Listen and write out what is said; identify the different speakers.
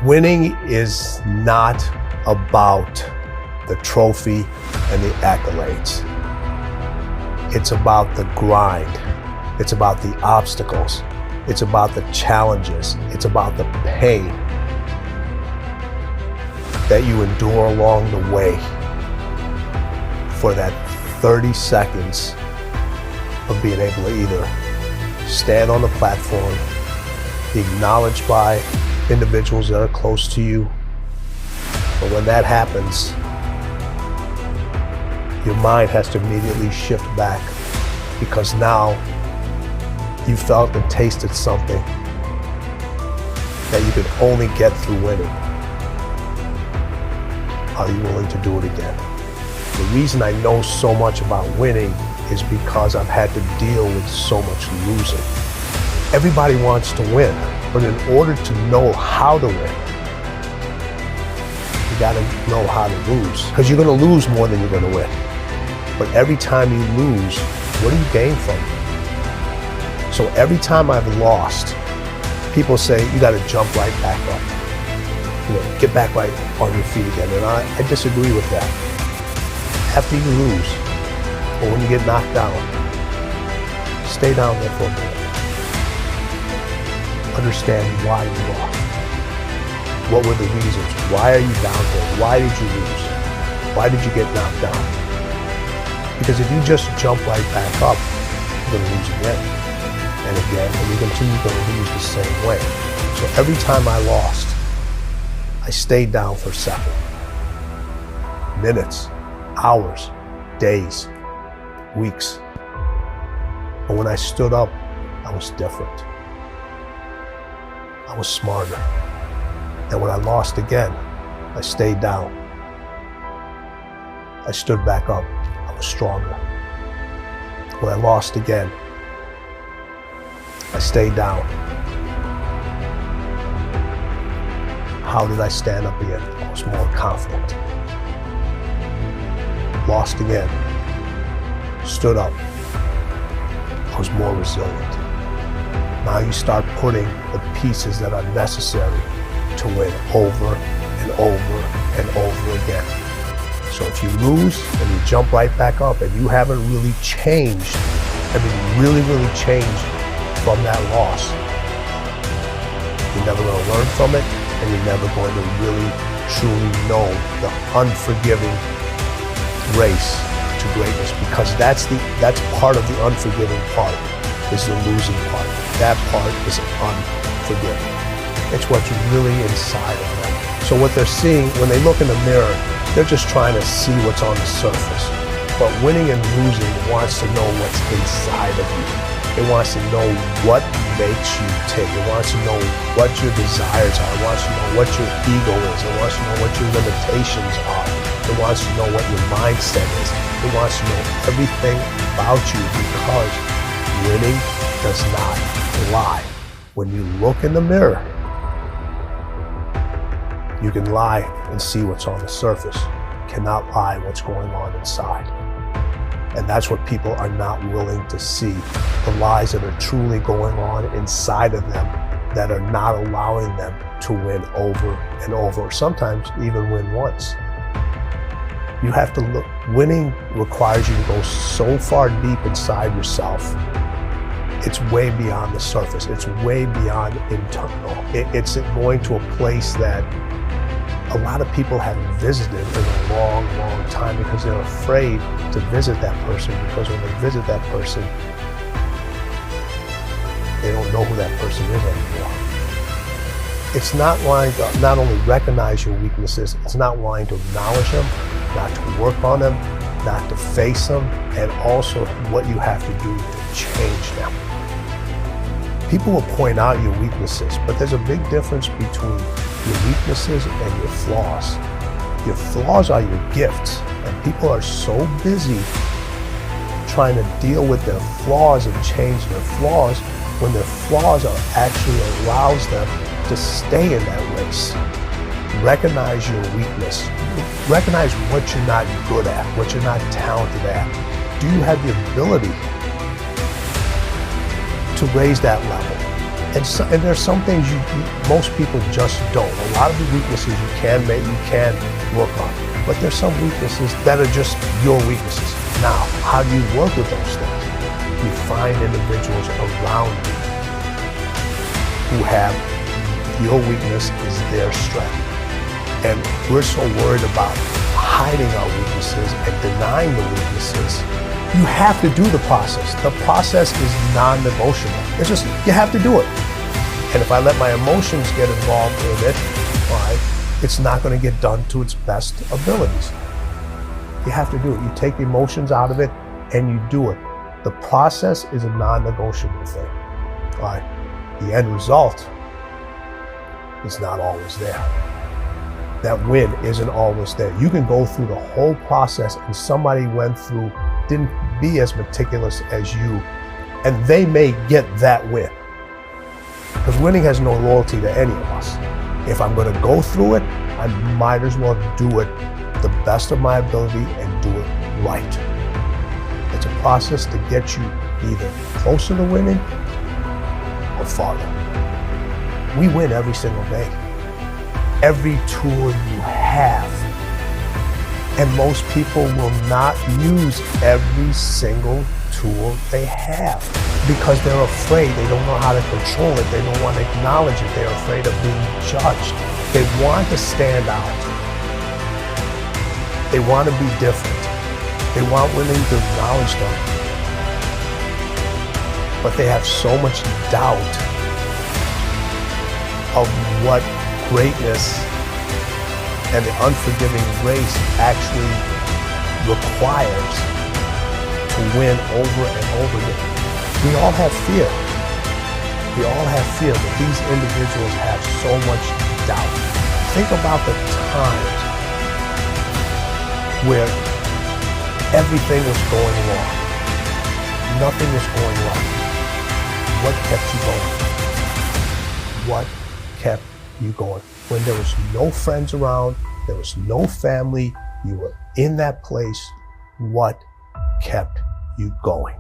Speaker 1: Winning is not about the trophy and the accolades. It's about the grind. It's about the obstacles. It's about the challenges. It's about the pain that you endure along the way for that 30 seconds of being able to either stand on the platform, be acknowledged by individuals that are close to you. But when that happens, your mind has to immediately shift back, because now you felt and tasted something that you could only get through winning. Are you willing to do it again? The reason I know so much about winning is because I've had to deal with so much losing. Everybody wants to win, but in order to know how to win, you gotta know how to lose. Because you're gonna lose more than you're gonna win. But every time you lose, what do you gain from it? So every time I've lost, people say, you gotta jump right back up. Get back right on your feet again. And I disagree with that. After you lose, or when you get knocked down, stay down there for a minute. Understand why you lost. What were the reasons? Why are you down there? Why did you lose? Why did you get knocked down? Because if you just jump right back up, you're gonna lose again and again, and you continue to lose the same way. So every time I lost, I stayed down for a second. Minutes, hours, days, weeks. But when I stood up, I was different. I was smarter. And when I lost again, I stayed down. I stood back up. I was stronger. When I lost again, I stayed down. How did I stand up again? I was more confident. Lost again. Stood up. I was more resilient. Now you start putting the pieces that are necessary to win over and over and over again. So if you lose and you jump right back up and you haven't really changed, really changed from that loss, you're never going to learn from it, and you're never going to really, truly know the unforgiving race to greatness, because that's part of the unforgiving part, is the losing part. That part is unforgiving. It's what's really inside of them. So what they're seeing, when they look in the mirror, they're just trying to see what's on the surface. But winning and losing wants to know what's inside of you. It wants to know what makes you tick. It wants to know what your desires are. It wants to know what your ego is. It wants to know what your limitations are. It wants to know what your mindset is. It wants to know everything about you, because winning does not lie. When you look in the mirror, you can lie and see what's on the surface. You cannot lie what's going on inside. And that's what people are not willing to see, the lies that are truly going on inside of them that are not allowing them to win over and over, or sometimes even win once. You have to look. Winning requires you to go so far deep inside yourself. It's way beyond the surface. It's way beyond internal. It's going to a place that a lot of people haven't visited in a long, long time, because they're afraid to visit that person, because when they visit that person, they don't know who that person is anymore. It's not lying to not only recognize your weaknesses, it's not lying to acknowledge them, not to work on them, not to face them, and also what you have to do to change them. People will point out your weaknesses, but there's a big difference between your weaknesses and your flaws. Your flaws are your gifts, and people are so busy trying to deal with their flaws and change their flaws, when their flaws are actually allows them to stay in that race. Recognize your weakness. Recognize what you're not good at, what you're not talented at. Do you have the ability to raise that level? And there's some things most people just don't. A lot of the weaknesses you can work on. But there's some weaknesses that are just your weaknesses. Now, how do you work with those things? You find individuals around you who have your weakness is their strength. And we're so worried about hiding our weaknesses and denying the weaknesses. You have to do the process. The process is non-negotiable. It's just, you have to do it. And if I let my emotions get involved in it, all right, it's not going to get done to its best abilities. You have to do it. You take the emotions out of it and you do it. The process is a non-negotiable thing. All right. The end result is not always there. That win isn't always there. You can go through the whole process and somebody didn't be as meticulous as you, and they may get that win. Because winning has no loyalty to any of us. If I'm going to go through it, I might as well do it the best of my ability and do it right. It's a process to get you either closer to winning or farther. We win every single day. Every tool you have. And most people will not use every single tool they have because they're afraid. They don't know how to control it. They don't want to acknowledge it. They're afraid of being judged. They want to stand out. They want to be different. They want women to acknowledge them. But they have so much doubt of what greatness and the unforgiving race actually requires to win over and over again. We all have fear. We all have fear, but these individuals have so much doubt. Think about the times where everything was going wrong. Nothing was going right. What kept you going? What kept you going? When there was no friends around, there was no family, you were in that place, what kept you going?